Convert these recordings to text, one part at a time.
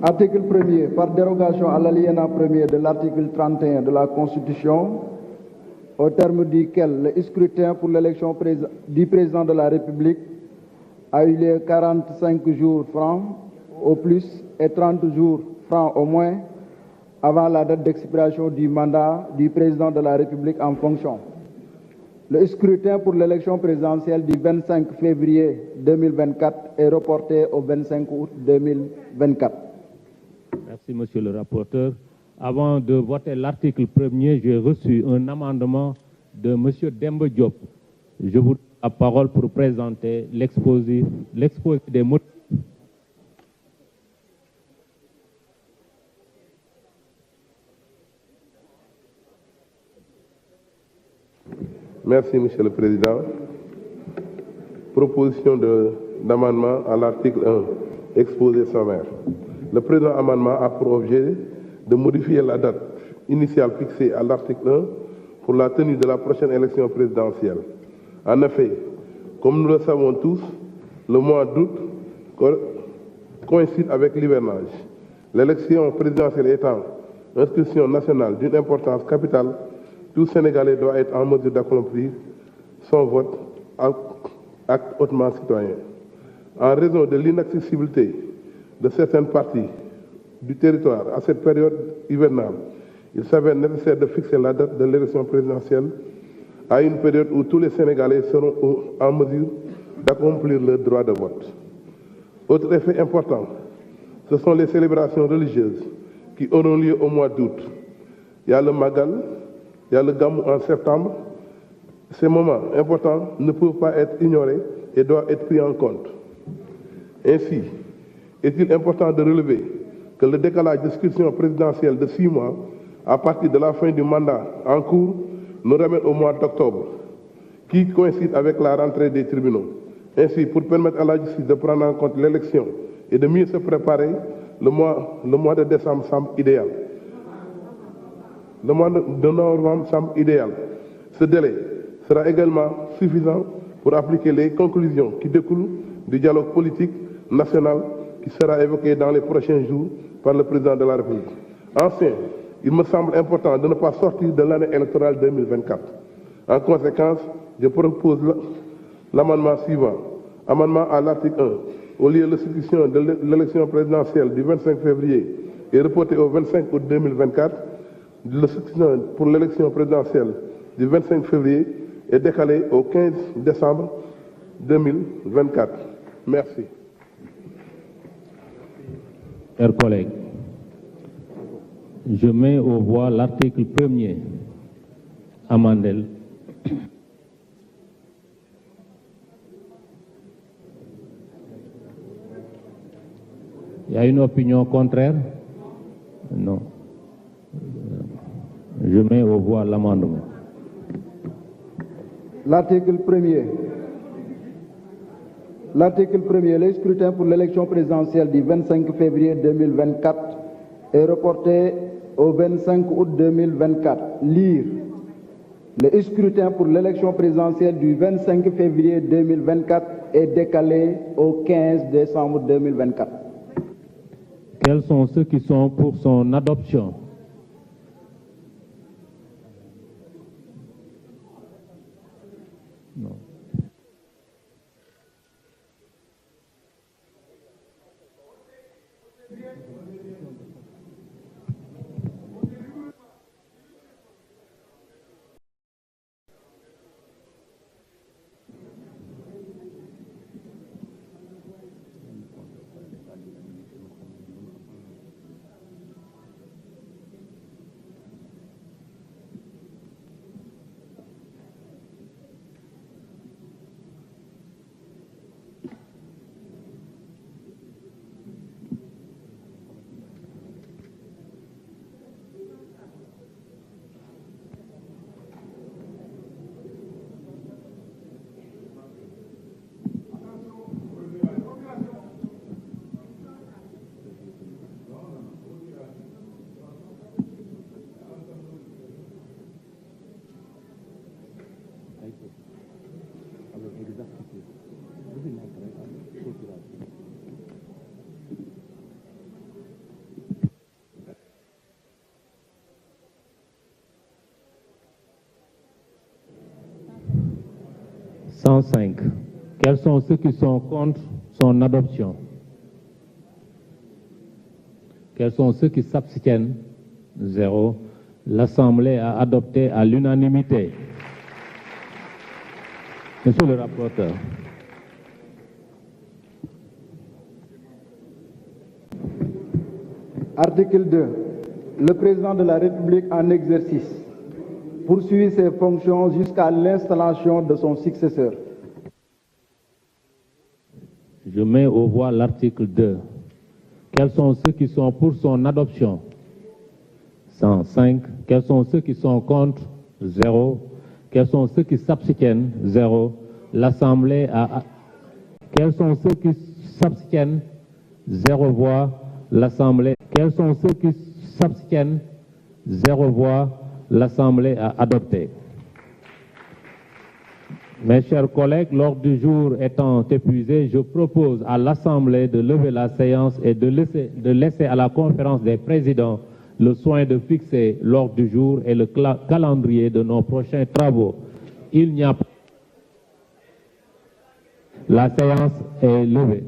Article 1er. Par dérogation à l'alinéa 1er de l'article 31 de la Constitution, au terme duquel le scrutin pour l'élection du président de la République a eu lieu 45 jours francs au plus et 30 jours francs au moins avant la date d'expiration du mandat du président de la République en fonction. Le scrutin pour l'élection présidentielle du 25 février 2024 est reporté au 25 août 2024. Merci, monsieur le rapporteur. Avant de voter l'article 1er, j'ai reçu un amendement de monsieur Demba Diop. Je vous donne la parole pour présenter l'exposé des motifs. Merci, Monsieur le Président. Proposition d'amendement à l'article 1, exposé sommaire. Le présent amendement a pour objet de modifier la date initiale fixée à l'article 1 pour la tenue de la prochaine élection présidentielle. En effet, comme nous le savons tous, le mois d'août coïncide avec l'hivernage. L'élection présidentielle étant inscription nationale d'une importance capitale, tout Sénégalais doit être en mesure d'accomplir son vote, acte hautement citoyen. En raison de l'inaccessibilité de certaines parties du territoire à cette période hivernale, il s'avère nécessaire de fixer la date de l'élection présidentielle à une période où tous les Sénégalais seront en mesure d'accomplir leur droit de vote. Autre effet important, ce sont les célébrations religieuses qui auront lieu au mois d'août. Il y a le Magal, il y a le Gamou en septembre. Ces moments importants ne peuvent pas être ignorés et doivent être pris en compte. Ainsi, est-il important de relever que le décalage d'inscription présidentielle de 6 mois à partir de la fin du mandat en cours nous ramène au mois d'octobre, qui coïncide avec la rentrée des tribunaux. Ainsi, pour permettre à la justice de prendre en compte l'élection et de mieux se préparer, le mois de décembre semble idéal. Le mois de novembre semble idéal. Ce délai sera également suffisant pour appliquer les conclusions qui découlent du dialogue politique national qui sera évoqué dans les prochains jours par le président de la République. Enfin, il me semble important de ne pas sortir de l'année électorale 2024. En conséquence, je propose l'amendement suivant. Amendement à l'article 1. Au lieu de l'institution de l'élection présidentielle du 25 février est reportée au 25 août 2024, le scrutin pour l'élection présidentielle du 25 février est décalé au 15 décembre 2024. Merci. Chers collègues, je mets aux voix l'article 1er amendé. Il y a une opinion contraire? Non. Je mets aux voix l'amendement. L'article 1er. L'article 1er, le scrutin pour l'élection présidentielle du 25 février 2024 est reporté au 25 août 2024. Lire. Le scrutin pour l'élection présidentielle du 25 février 2024 est décalé au 15 décembre 2024. Quels sont ceux qui sont pour son adoption? Non. 105. Quels sont ceux qui sont contre son adoption? Quels sont ceux qui s'abstiennent? 0. L'Assemblée a adopté à l'unanimité. Monsieur le rapporteur. Article 2. Le président de la République en exercice poursuit ses fonctions jusqu'à l'installation de son successeur. Je mets aux voix l'article 2. Quels sont ceux qui sont pour son adoption? 105. Quels sont ceux qui sont contre? 0. Quels sont ceux qui s'abstiennent? 0. L'Assemblée a... Quels sont ceux qui s'abstiennent? 0 voix. L'Assemblée... Quels sont ceux qui s'abstiennent? 0 voix. L'Assemblée a adopté. Mes chers collègues, l'ordre du jour étant épuisé, je propose à l'Assemblée de lever la séance et de laisser à la conférence des présidents le soin de fixer l'ordre du jour et le calendrier de nos prochains travaux. Il n'y a pas... La séance est levée.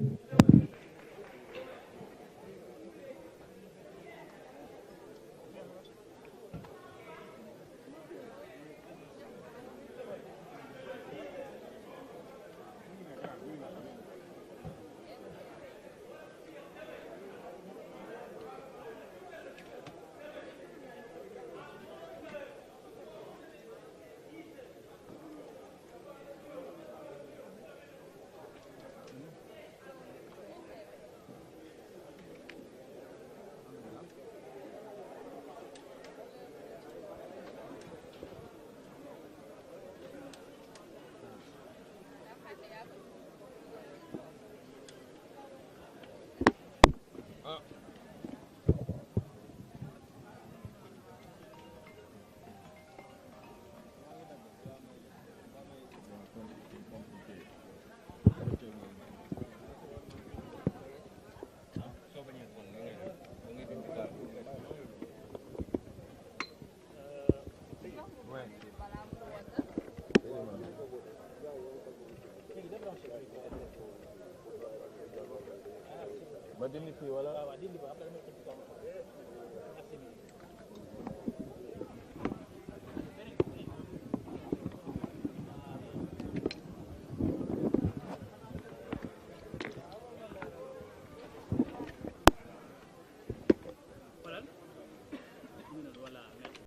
ma dindi fii wala